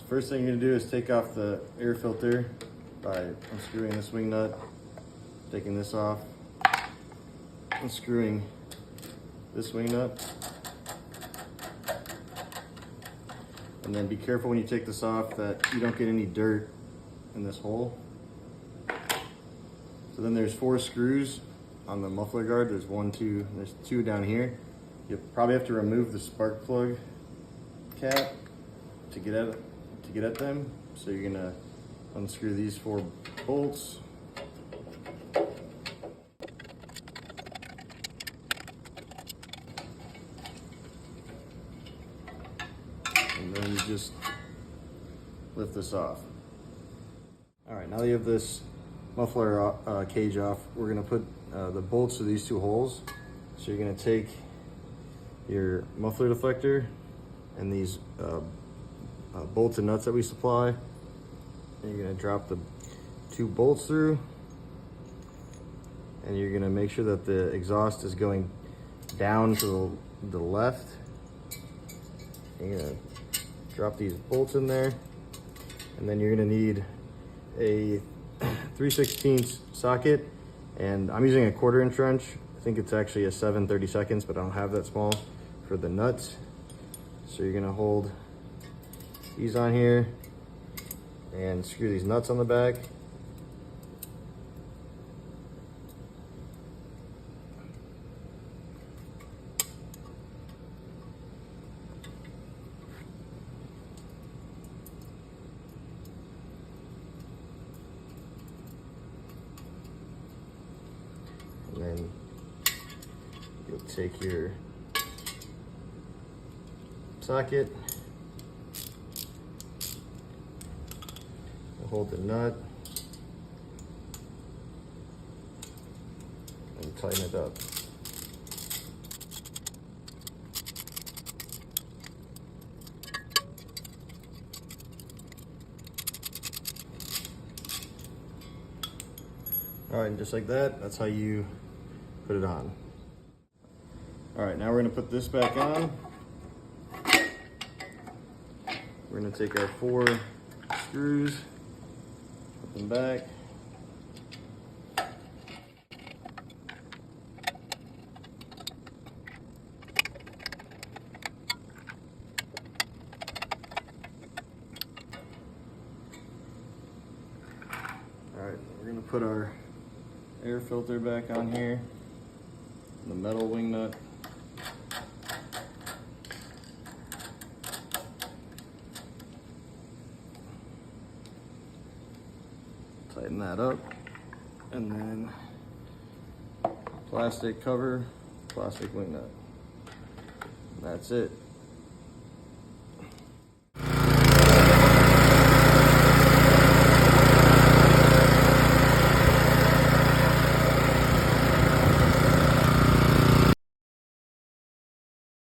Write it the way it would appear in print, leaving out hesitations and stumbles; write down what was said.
First thing you're gonna do is take off the air filter by unscrewing this wing nut, taking this off, unscrewing this wing nut, and then be careful when you take this off that you don't get any dirt in this hole. So then there's 4 screws on the muffler guard. There's 1, 2, and there's 2 down here. You'll probably have to remove the spark plug cap to get at them. So you're gonna unscrew these 4 bolts. And then you just lift this off. All right, now that you have this muffler cage off, we're gonna put the bolts to these 2 holes. So you're gonna take your muffler deflector and these bolts and nuts that we supply, and you're gonna drop the 2 bolts through, and you're gonna make sure that the exhaust is going down to the left. You're gonna drop these bolts in there, and then you're gonna need a 3/16 socket, and I'm using a 1/4 inch wrench. I think it's actually a 7/32, but I don't have that small for the nuts. So you're gonna hold these on here and screw these nuts on the back. And then you'll take your socket, hold the nut, and tighten it up. All right, and just like that, that's how you put it on. All right, now we're gonna put this back on. We're gonna take our 4 screws, put them back. All right, we're gonna put our air filter back on here, the metal wing nut. Tighten that up, and then plastic cover, plastic wing nut. That's it.